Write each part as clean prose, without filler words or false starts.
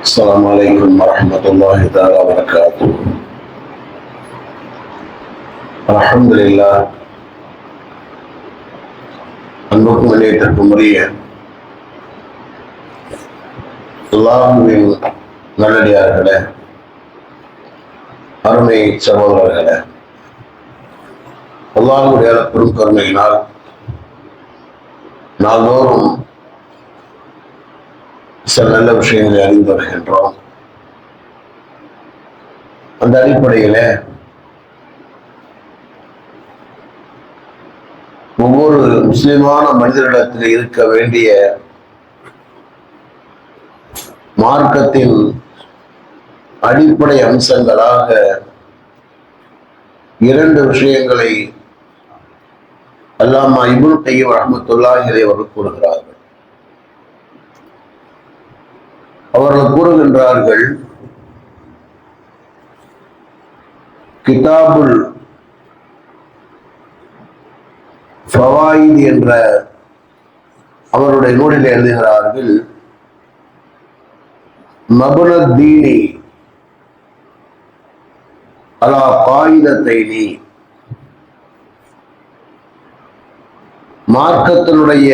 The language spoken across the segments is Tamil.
السلام عليكم ورحمة الله تعالى وبركاته. الحمد لله. அன்புக்கும் இணையத்திற்கும் உரிய அல்லாஹ்வின் நல்லடியார்களே, அருமை சகோதரர்களே, அல்லாஹ்வுடைய பெரும் கருணையினால் நாள்தோறும் சில நல்ல விஷயங்களை அறிந்து வருகின்றோம். அந்த அடிப்படையில ஒவ்வொரு முஸ்லிமான மனிதரிடத்தில் இருக்க வேண்டிய மார்க்கத்தின் அடிப்படை அம்சங்களாக இரண்டு விஷயங்களை அல்லாமா இப்னு கையிம் ரஹ்மத்துல்லாஹி அலைஹி அவர்கள் கூறுகிறார்கள். அவர்கள் கூறுகின்றார்கள், கிதாபுல் ஃபவாயித் என்ற அவருடைய நூலில் எழுதுகிறார்கள், மபுனத் தீனி அலா காயிதத்தைனி, மார்க்கத்தினுடைய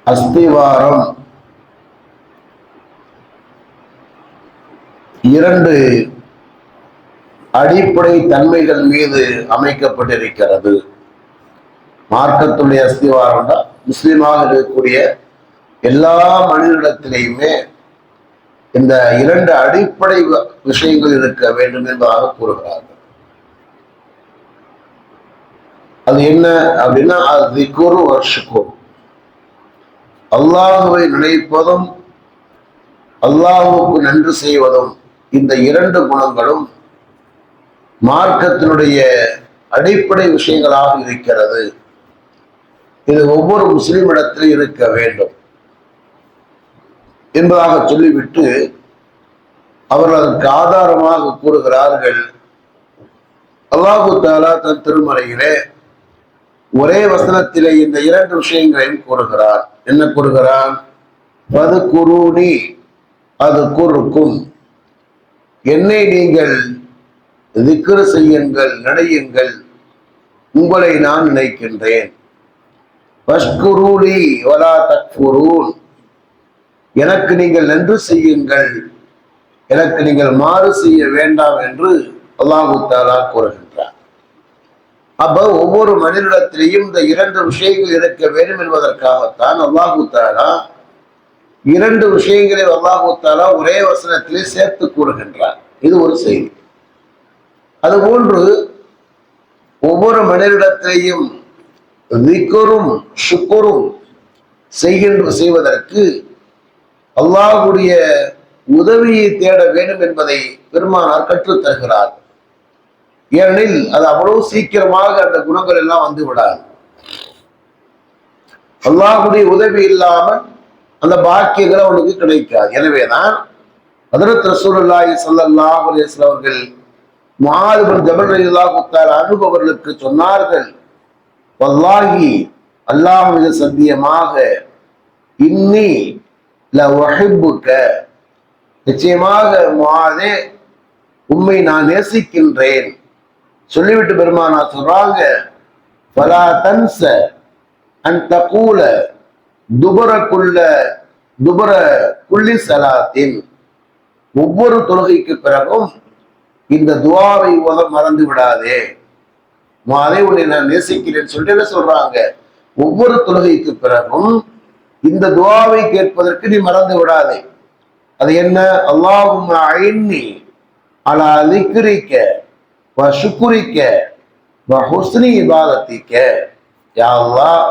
அஸ்திவாரம் இரண்டு அடிப்படை தன்மைகள் மீது அமைக்கப்பட்டிருக்கிறது. மார்க்கத்துடைய அஸ்திவாரம் முஸ்லிமாக இருக்கக்கூடிய எல்லா மனிதனிடத்திலேயுமே இந்த இரண்டு அடிப்படை விஷயங்கள் இருக்க வேண்டும் என்பதாக கூறுகிறார்கள். அது என்ன அப்படின்னா, அது குரு வர்ஷுக்கும், அல்லாஹுவை நினைப்பதும் அல்லாஹுக்கு நன்றி செய்வதும், இந்த இரண்டு குணங்களும் மார்க்கத்தினுடைய அடிப்படை விஷயங்களாக இருக்கிறது. இது ஒவ்வொரு முஸ்லிமிடத்தில் இருக்க வேண்டும் என்பதாக சொல்லிவிட்டு அவர்கள் அதற்கு ஆதாரமாக கூறுகிறார்கள், அல்லாஹு தஆலா தன் திருமறையிலே ஒரே வசனத்திலே இந்த இரண்டு விஷயங்களையும் கூறுகிறார். என்ன கூறுகிறான்? அது குருனி, அது குறுக்கும், என்னை நீங்கள் திக்ரு செய்யுங்கள், நினையுங்கள், உங்களை நான் நினைக்கின்றேன். வஷ்குரூலி வலா தக்ஃபுரூன், எனக்கு நீங்கள் நன்றி செய்யுங்கள், எனக்கு நீங்கள் மாறு செய்ய வேண்டாம் என்று அல்லாஹு தஆலா கூறுகின்றார். அப்ப ஒவ்வொரு மனிதனிடத்திலேயும் இந்த இரண்டு விஷயங்கள் இருக்க வேண்டும் என்பதற்காகத்தான் அல்லாஹு தஆலா இரண்டு விஷயங்களை அல்லாஹு தஆலா ஒரே வசனத்திலே சேர்த்து கூறுகின்றார். இது ஒரு செய்தி. அதுபோன்று ஒவ்வொரு மனிதனிடத்திலேயும் திக்ரும் ஷுக்ரும் செய்வதற்கு அல்லாஹ்வுடைய உதவியை தேட வேண்டும் என்பதை பெருமானார் கற்றுத் தருகிறார். ஏனெனில் அது அவ்வளவு சீக்கிரமாக அந்த குணங்கள் எல்லாம் வந்து விடாது. அல்லாஹ்வுடைய உதவி இல்லாமல் அந்த பாக்கியங்கள் அவனுக்கு கிடைக்காது. எனவேதான் ஹஜ்ரத் ரசூலுல்லாஹி ஸல்லல்லாஹு அலைஹி வஸல்லம் அவர்கள் முஆத் பின் ஜபல் ரலியல்லாஹு தஆலா அன்ஹு அவர்களுக்கு சொன்னார்கள், வல்லாஹி, அல்லாஹ் மீது சத்தியமாக, இன்னி லஉஹிப்புக, நிச்சயமாக முஆதே, உம்மை நான் நேசிக்கின்றேன். சொல்லிவிட்டு பெருமானார் சொல்றாங்க, ஃபலா தன்ஸ அன் தகூல துபர குல்லி சலாத்தின், ஒவ்வொரு தொழுகைக்கு பிறகும் இந்த துஆவை ஓத மறந்து விடாதே. மாலை உன்னை நான் நேசிக்கிறேன் சொல்லிட்டு என்ன சொல்றாங்க? ஒவ்வொரு தொழுகைக்கு பிறகும் இந்த துஆவை கேட்பதற்கு நீ மறந்து விடாதே. அது என்ன? அல்லாஹும்ம அஇன்னி அலா திக்ரிக வ ஷுக்ரிக வ ஹுஸ்னி இபாதத்திக, யா அல்லாஹ்,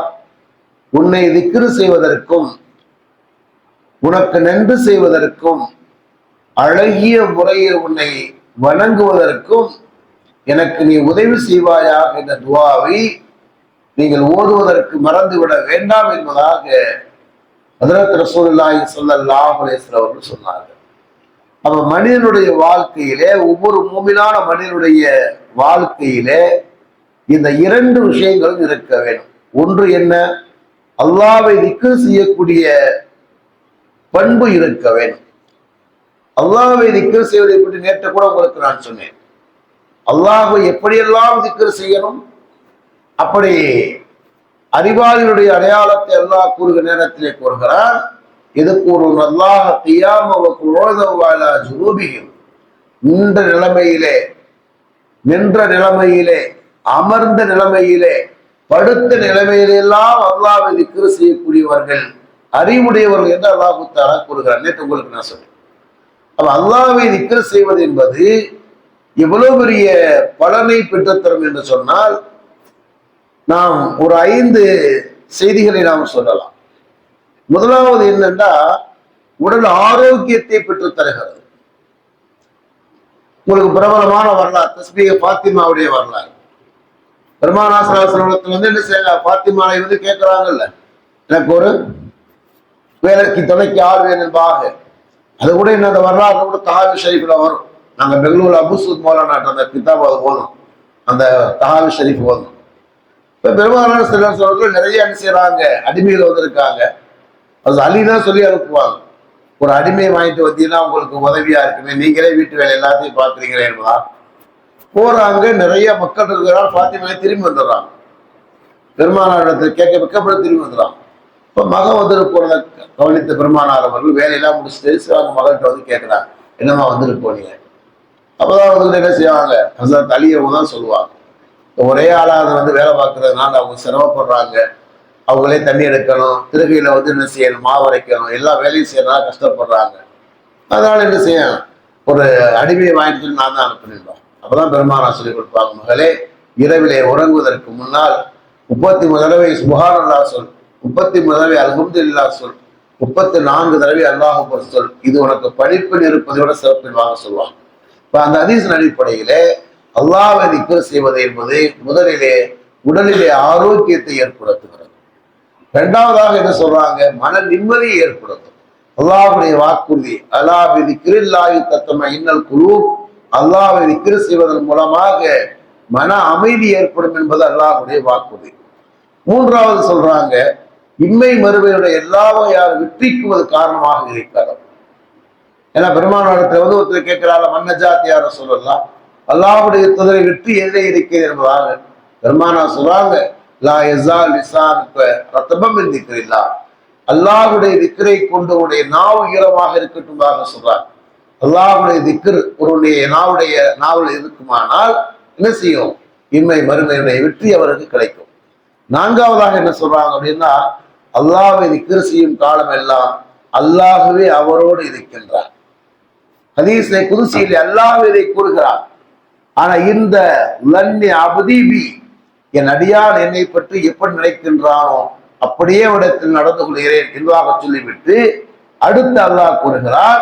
உன்னை திக்ரு செய்வதற்கும் உனக்கு நன்றி செய்வதற்கும் அழகிய முறையில் உன்னை வணங்குவதற்கும் எனக்கு நீ உதவி செய்வாயாக என்ற துஆவை நீங்கள் ஓதுவதற்கு மறந்துவிட வேண்டாம் என்பதாக ஹஜ்ரத் ரசூலுல்லாஹி ஸல்லல்லாஹு அலைஹி வஸல்லம் அவர்கள் சொன்னார்கள். அப்ப மனிதனுடைய வாழ்க்கையிலே, ஒவ்வொரு மூமினான மனிதனுடைய வாழ்க்கையிலே இந்த இரண்டு விஷயங்களும் இருக்க வேண்டும். ஒன்று என்ன? அல்லாஹ்வை திக்ர் செய்யக்கூடிய பண்பு இருக்க வேண்டும். அல்லாஹ்வை திக்ர் செய்வதை பற்றி நேற்று கூட உங்களுக்கு நான் சொன்னேன். அல்லாஹ்வை எப்படியெல்லாம் திக்ர் செய்யணும், அப்படி அறிவாளிகளுடைய அடையாளத்தை அல்லாஹ் கூறுகிற நேரத்திலே கூறுகிறார், இது கூறும் அல்லாஹ் கியாம வ குஊதன் வ அலா ஜுனூபிஹிம், நின்ற நிலைமையிலே, அமர்ந்த நிலைமையிலே, படுத்த நிலைமையிலெல்லாம் அல்லாஹ்வை திக்ர் செய்யக்கூடியவர்கள் அறிவுடையவர்கள் என்று அல்லாஹ் தஆலா கூறுகிறார். நேற்று உங்களுக்கு நான் சொன்னேன். அப்ப அல்லாஹ்வை திக்ர் செய்வது என்பது எவ்வளவு பெரிய பலனை பெற்றுத்தரும் என்று சொன்னால், நாம் ஒரு 5 செய்திகளை நாம் சொல்லலாம். முதலாவது என்னன்னா, உடல் ஆரோக்கியத்தை பெற்றுத் தருகிறது. உங்களுக்கு பிரபலமான வரலாறு தஸ்பீஹ் ஃபாத்திமாவுடைய வரலாறு. பெருமானார் ஸல்லல்லாஹு அலைஹி வஸல்லம் என்ன செய்யறாங்க, ஃபாத்திமாவை கேட்கிறாங்கல்ல, எனக்கு ஒரு வேலைக்கு துணைக்கு ஆள் வேணும் என்பாக. அது கூட என்ன, அந்த வரலாறு கூட தஹாவி ஷரீஃப்ல வரும். நாங்க பெங்களூர் அபுசூத் மௌலானா அந்த கிதாப் ஓதும், அந்த தஹாவி ஷரீஃப் ஓதும். இப்ப பெருமானார் ஸல்லல்லாஹு அலைஹி வஸல்லம் நிறைய என்ன செய்யறாங்க, அடிமைகள் வந்திருக்காங்க. அது அலிதான் சொல்லி அனுப்புவாங்க, ஒரு அடிமையை வாங்கிட்டு வந்தீங்கன்னா உங்களுக்கு உதவியா இருக்குமே, நீங்களே வீட்டு வேலை எல்லாத்தையும் பாக்குறீங்களே என்பதா. போறாங்க, நிறைய மக்கள் இருக்கிறாங்க. ஃபாத்திமாவை திரும்பி வந்துடுறாங்க. பெருமானார் இடத்துல கேட்க வைக்கப்பட்டு திரும்பி வந்துடுறாங்க. இப்ப மகன் வந்துட்டு போனதை கவனித்த பெருமானார் அவர்கள் வேலையெல்லாம் முடிச்சுட்டு அவங்க மகன்கிட்ட வந்து கேட்கிறாங்க, என்னம்மா வந்துட்டு போனீங்க? அப்பதான் வந்து என்ன செய்வாங்க, ஹஸரத் அலி அவங்க தான் சொல்லுவாங்க, ஒரே ஆளா அதை வேலை பார்க்கறதுனால அவங்க சிரமப்படுறாங்க, அவங்களே தண்ணி எடுக்கணும், திருகையில என்ன செய்யணும், மாவு அரைக்கணும், எல்லா வேலையும் செய்யறதுனால கஷ்டப்படுறாங்க. அதனால என்ன செய்யணும், ஒரு அடிமையை வாங்கிட்டு சொல்லி நான் தான் அனுப்பினோம். அப்பதான் பெருமானார் சொல்லி கொடுப்பாங்க, மகளே இரவிலே உறங்குவதற்கு முன்னால் 33 தடவை சுப்ஹானல்லாஹ் சொல், 33 தடவை அல்ஹம்துலில்லாஹ் சொல், 34 தடவை அல்லாஹ் அக்பர் சொல், இது உனக்கு படிப்பில் இருப்பதை விட சிறப்பில் வாங்க சொல்லுவாங்க. இப்ப அந்த ஹதீஸின் அடிப்படையிலே அல்லாஹ்வை திக்ர் செய்வது என்பது முதலிலே உடலிலே ஆரோக்கியத்தை ஏற்படுத்துகிறது. இரண்டாவதாக என்ன சொல்றாங்க, மன நிம்மதியை ஏற்படுத்தும். அல்லாஹ்வுடைய வாக்குறுதி, அலா பிதிக்ரில்லாஹி தத்மஇன்னல் குலூப், அல்லாஹ்வை திக்ர் செய்வதன் மூலமாக மன அமைதி ஏற்படும் என்பது அல்லாஹ்வுடைய வாக்குறுதி. மூன்றாவது சொல்றாங்க, இம்மை மறுமையுடைய எல்லா வகையான வெற்றிக்கும் அது காரணமாக இருக்கிறது. ஏன்னா பெருமானாரிடத்துல ஒருத்தர் கேட்கிறாள், மன்னஜாத் யார சொல்லலாம், அல்லாஹ்வுடைய தூதரை வெற்றி எதிரே இருக்கிறது என்பதாக பெருமானார் சொல்றாங்க, லா யஸால் லிசானுக ரத்பம் மின் திக்ரில்லாஹ், அல்லாஹ்வுடைய திக்ரை கொண்டு உடைய நாவு ஈரமாக இருக்கட்டும்பாக சொல்றாங்க. அல்லாஹ்வுடைய திக்ர் ஒருடைய நாவில் இருக்குமானால் என்ன செய்யும், இன்மை மறுமையுடைய வெற்றி அவருக்கு கிடைக்கும். நான்காவதாக என்ன சொல்றாங்க அப்படின்னா, அல்லாஹ்வை திக்ர் செய்யும் காலம் எல்லாம் அல்லாஹ்வே அவரோடு இருக்கின்றார். ஹதீஸை குதுசியிலே அல்லாஹ் இதை கூறுகிறார். ஆனா இந்த லன்னி அபதீபி, என் அடியான் என்னை பற்றி எப்படி நினைக்கின்றானோ அப்படியே இடத்தில் நடந்து கொள்கிறேன் என்பதாக சொல்லிவிட்டு அடுத்து அல்லாஹ் கூறுகிறார்,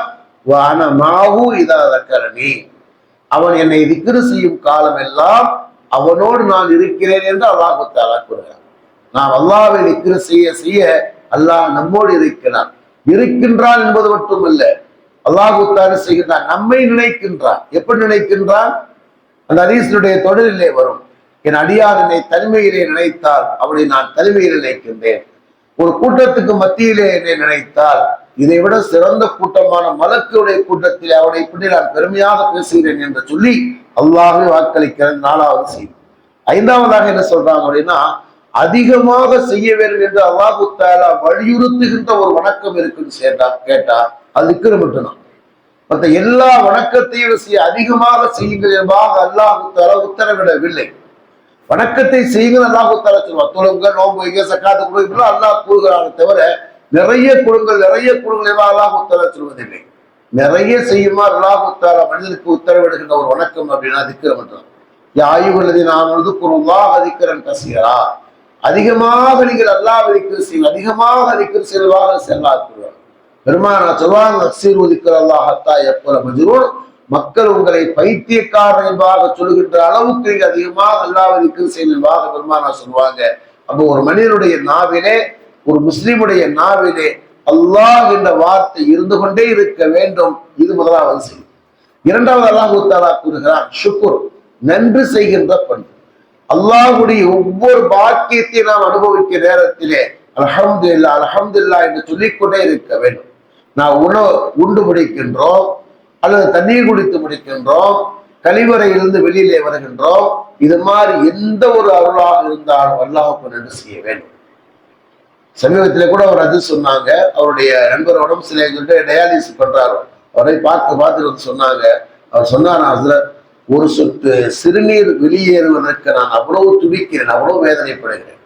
அவன் என்னை திக்ர் செய்யும் காலம் எல்லாம் அவனோடு நான் இருக்கிறேன் என்று அல்லாஹ் தஆலா கூறுகிறார். நாம் அல்லாஹ்வை திக்ர் செய்ய செய்ய அல்லாஹ் நம்மோடு இருக்கின்றான் என்பது மட்டுமல்ல, அல்லாஹ் தஆலா செய்கின்றான், நம்மை நினைக்கின்றான். எப்படி நினைக்கின்றான்? அந்த ஹதீஸுடைய தொடரிலே வரும், என் அடியார் என்னை தனிமையிலே நினைத்தால் அவனை நான் தனிமையில் நினைக்கின்றேன், ஒரு கூட்டத்துக்கு மத்தியிலே என்னை நினைத்தால் இதை விட சிறந்த கூட்டமான மலக்குடைய கூட்டத்தில் அவனை இப்படி நான் பெருமையாக பேசுகிறேன் என்று சொல்லி அல்லாஹ்வே வாக்களிக்கிறது. 4வது செய்தி. 5வதாக என்ன சொல்றாங்க அப்படின்னா, அதிகமாக செய்ய வேண்டும் என்று அல்லாஹ் தஆலா வலியுறுத்துகின்ற ஒரு வணக்கம் இருக்குன்னு கேட்டா அது திக்ர் மட்டும்தான். மற்ற எல்லா வணக்கத்தையும் செய்ய அதிகமாக செய்யுங்கள் என்பதாக அல்லாஹ் தஆலா உத்தரவிடவில்லை. வணக்கத்தை செய்யுங்கள் அல்லாஹ் தஆலா சொல்வார், தொழுங்க, நோன்பு வைங்க, சக்காத்து கொடுங்க, அல்லாஹ் கூறுகிறானே தவிர நிறைய கொடுங்கள் என்பதாக அல்லாஹ் தஆலா சொல்வதில்லை. நிறைய செய்யுமா அல்லாஹ் தஆலா மனிதனுக்கு உத்தரவிடுகின்ற ஒரு வணக்கம் அப்படின்னா திக்ர் மட்டும். யா அய்யுஹல்லதீன ஆமனு குருல்லாஹ திக்ரன் கஸீரா, அதிகமாக நீங்கள் அல்லாஹ்வை திக்ர் செய்யுங்கள், அதிகமாக திக்ர் செய்வதாக அல்லாஹ் கூறுவார். பெருமானார் சொல்வாங்க, அக்ஸிரு திக்ரல்லாஹ் ஹத்தா யக்குல மஜ்ரூன், மக்கள் உங்களை பைத்தியக்காரர் என்பதாக சொல்லுகின்ற அளவுக்கு நீங்க அதிகமாக அல்லாஹ்வை திக்ர் செய்வதாக பெருமானார் சொல்லுவாங்க. அப்போ ஒரு மனிதனுடைய நாவிலே, ஒரு முஸ்லிமுடைய நாவிலே அல்லாஹ் என்ற வார்த்தை இருந்து கொண்டே இருக்க வேண்டும். இது முதலாவது செய்தி. இரண்டாவது அல்லாஹ் தஆலா கூறுகிறார், ஷுக்ர், நன்றி செய்கின்ற பண்பு. அல்லாஹ்வுடைய ஒவ்வொரு பாக்கியத்தை நாம் அனுபவிக்கிற நேரத்திலே அல்ஹம்துலில்லாஹ் அல்ஹம்துலில்லாஹ் என்று சொல்லிக்கொண்டே இருக்க வேண்டும். நான் உணவு உண்டு முடிக்கின்றோம் அல்லது தண்ணீர் குடித்து முடிக்கின்றோம், கழிவறையிலிருந்து வெளியிலே வருகின்றோம், இது மாதிரி எந்த ஒரு அருளாக இருந்தாலும் அல்லாஹ்வுக்கு நன்றி செய்ய வேண்டும். சமீபத்திலே கூட அவர் அது சொன்னாங்க, அவருடைய நண்பர் உடம்பு சிலையை சொல்லிட்டு டயாலிசிஸ் பண்றாரு, அவரை பார்த்துட்டு சொன்னாங்க. அவர் சொன்னார், ஹஸ்ரத், ஒரு சொட்டு சிறுநீர் வெளியேறுவதற்கு நான் அவ்வளவு துடிக்கிறேன், அவ்வளவு வேதனைப்படுகிறேன்.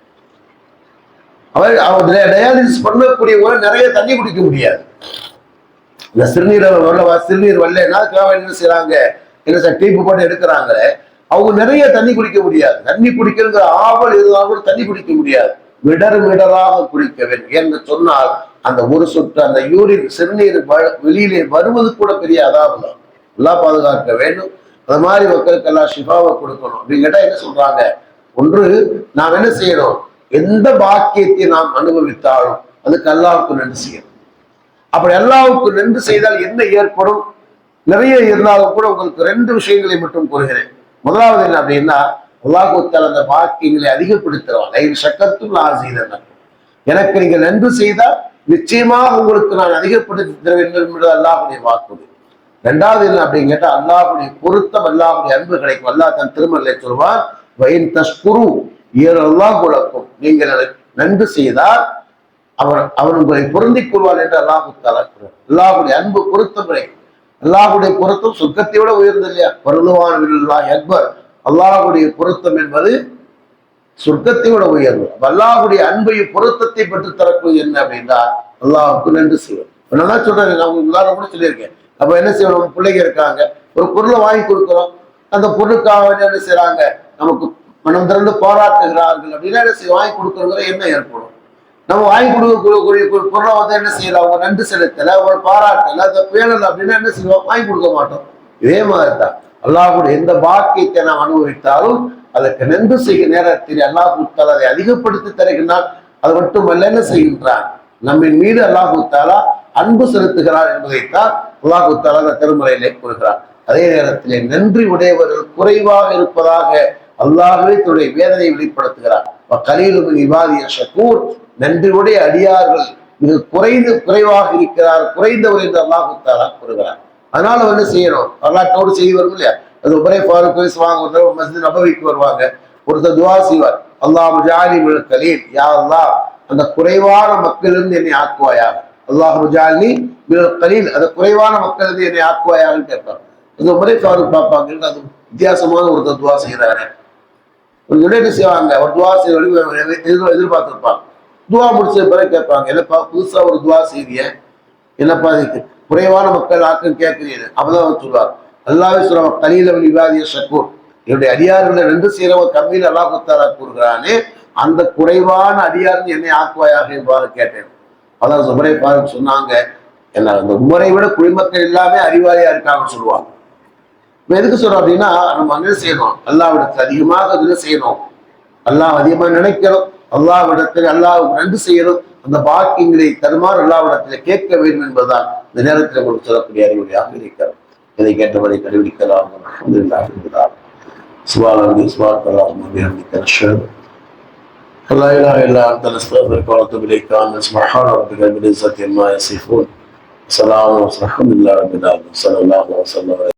அவர் டயாலிசிஸ் பண்ணக்கூடிய கூட நிறைய தண்ணி குடிக்க முடியாது. இந்த சிறுநீர் வரலன்னா என்ன செய்யறாங்க, என்ன சார் டீப்பு போட்டு எடுக்கிறாங்களே, அவங்க நிறைய தண்ணி குடிக்க முடியாது. தண்ணி குடிக்கிற ஆவல் இருந்தாலும் கூட தண்ணி குடிக்க முடியாது. மிடராக குடிக்க வேண்டும் என்று சொன்னால் அந்த ஒரு சொட்டு அந்த யூரின் சிறுநீர் வெளியிலே வருவது கூட பெரிய அதாவது எல்லாம் பாதுகாக்க வேண்டும். அது மாதிரி மக்களுக்கு எல்லாம் ஷிஃபாவை கொடுக்கணும். அப்படின்னு கேட்டா என்ன சொல்றாங்க, ஒன்று நாம் என்ன செய்யணும், எந்த பாக்கியத்தை நாம் அனுபவித்தாலும் அதுக்கு அல்லாஹ்வுக்கு நன்றி செய்யணும். அப்படி அல்லாஹ்வுக்கு நன்றி செய்தால் என்ன ஏற்படும், நிறைய இருந்தாலும் கூட உங்களுக்கு ரெண்டு விஷயங்களை மட்டும் கூறுகிறேன். முதலாவது என்ன அப்படின்னா, அல்லாஹ் அந்த பாக்கியங்களை அதிகப்படுத்துவான். சக்கத்தும் ஆசீதன், எனக்கு நீங்க நன்றி செய்தால் நிச்சயமாக உங்களுக்கு நான் அதிகப்படுத்தி தர வேண்டும் என்பது அல்லாஹ்வுடைய வாக்குறுதி. ரெண்டாவது என்ன அப்படின்னு கேட்டா, அல்லாஹ்வுடைய பொருத்தம், அல்லாஹ்வுடைய அன்பு கிடைக்கும். அல்லாஹ் தன் திருமறையிலே சொல்வான், வயின் தஷ்குரு அல்லாஹ் குலக்கும், நீங்கள் நன்றி செய்தால் அவர் உங்களை பொருந்திக் கொள்வார் என்று அல்லாஹ் தஆலா கூறுகிறார். அல்லாஹ்வுடைய அன்பு பொருத்தம் கிடைக்கும். அல்லாஹ்வுடைய பொருத்தம் சொர்க்கத்தை விட உயர்ந்தது இல்லையா? வருவான் அக்பர். அல்லாஹ்வுடைய பொருத்தம் என்பது சொர்க்கத்தை விட உயர்வு. அல்லாஹ்வுடைய அன்பையும் பொருத்தத்தை பெற்று தரக்கூடிய என்ன அப்படின்னா அல்லாஹ்வுக்கு நன்றி செய்வோம். நல்லா சொல்றேன், நான் உங்களுக்கு உதாரணம் கூட சொல்லியிருக்கேன். அப்ப என்ன செய்யணும், பிள்ளைங்க இருக்காங்க, ஒரு பொருளை வாங்கி கொடுக்குறோம், அந்த பொருளுக்காக என்ன செய்யறாங்க, நமக்கு மனம் திறந்து பாராட்டுகிறார்கள் அப்படின்னா என்ன செய்ய, வாங்கி கொடுக்குறவங்க என்ன ஏற்படும், நம்ம வாங்கி கொடுக்கக்கூடிய பொருளை வந்து என்ன செய்யலாம், அவங்க நன்றி செலுத்தல, அவங்க பாராட்டல, அதை பேணல அப்படின்னா என்ன செய்வோம், வாங்கி கொடுக்க மாட்டோம். இதே மாதிரிதான் அல்லாஹ்வுடைய எந்த பாக்கியத்தை நாம் அனுபவித்தாலும் அதற்கு நன்றி செய்ய நேரத்தில் அல்லாஹ் தஆலா அதை அதிகப்படுத்தி தருகின்றான். அது மட்டுமல்ல, என்ன செய்கின்றான், நம்மின் மீது அல்லாஹ் தஆலா அன்பு செலுத்துகிறார் என்பதைத்தான் அல்லாஹ் தஆலா அந்த திருமறையிலே கூறுகிறார். அதே நேரத்திலே நன்றி உடையவர்கள் குறைவாக இருப்பதாக அல்லாஹ்வே தன்னுடைய வேதனை வெளிப்படுத்துகிறார். கலீலுமின் இபாதிய ஷக்கூர், நன்றி உடைய அடியார்கள் மிக குறைவாக இருக்கிறார், குறைந்தவர் என்று அல்லாஹ் தஆலா கூறுகிறார். அதனால என்ன செய்யணும், வரலாற்றோடு செய்தி வரும் இல்லையா, அது உமரே ஃபாரூக் பேசுவாங்க, மஸ்ஜித் நபவிக்கு வருவாங்க, ஒருத்தர் துஆ செய்வார், அல்லாஹ் ஜஅலி மினல் கலீல், யா அல்லாஹ் அந்த குறைவான மக்களிலிருந்து என்னை ஆக்குவாயாக, அல்லாஹ் ஜஅலி மினல் கலீல், அந்த குறைவான மக்களிலிருந்து என்னை ஆக்குவாயாகன்னு கேட்பாங்க. அது உமரே ஃபாரூக் பார்ப்பாங்க, அது வித்தியாசமான ஒருத்தர் துஆ செய்கிறாரு. என்ன செய்வாங்க, ஒரு துஆ செய்ய எதிர்பார்த்திருப்பாங்க. துஆ முடிச்ச பிறகு கேட்பாங்க, என்னப்பா புதுசா ஒரு துஆ செய்திய, என்னப்பா இதுக்கு குறைவான மக்கள் ஆக்கம் கேட்கிறீர்கள். அப்பதான் சொல்லுவார், அல்லாஹ்வே சொல்லுவாங்க, கலீலுமின் இபாதிய ஷக்கூர், என்னுடைய அடியார்களை ரெண்டு செய்யறவங்க கம்மியில் அல்லாஹ் தஆலா கூறுகிறானே, அந்த குறைவான அடியார்கள் என்னை ஆக்குவாயாக என்பாரு கேட்டேன். அதான் உமரே ஃபாரூக் சொன்னாங்க, என்ன அந்த உமரை விட குடிமக்கள் எல்லாமே அறிவாளியா இருக்காங்கன்னு சொல்லுவாங்க. இப்ப எதுக்கு சொல்றோம் அப்படின்னா, நம்ம என்ன செய்யணும், அல்லாஹ்விடத்தில் அதிகமாக இதுல செய்யணும், அல்லாஹ் அதிகமா நினைக்கிறோம், அல்லாஹ்விடத்தில் அல்லாஹ்வுக்கு நன்றி செய்யணும், அந்த பாக்கியங்களை தருமாறு அல்லாஹ்விடத்தில் கேட்க வேண்டும் என்பதுதான் இந்த நேரத்தில் உங்களுக்கு சொல்லக்கூடிய அறிவுரையாக இருக்கிறோம். இதை கேட்டவரை கடைபிடிக்கலாம். அல்ஹம்துலில்லாஹ் சுப்ஹானல்லாஹி வபிஹம்திஹி அஷ்ஹது அல்லா இலாஹா இல்லா அன்த நஸ்தக்ஃபிருக வ நத்தூபு இலைக. சுப்ஹான ரப்பிக ரப்பில் இஸ்ஸத்தி அம்மா யசிஃபூன். ஸலாமுன் அலா முர்ஸலீன். அல்ஹம்துலில்லாஹி ரப்பில் ஆலமீன். ஸல்லல்லாஹு அலைஹி வஸல்லம்.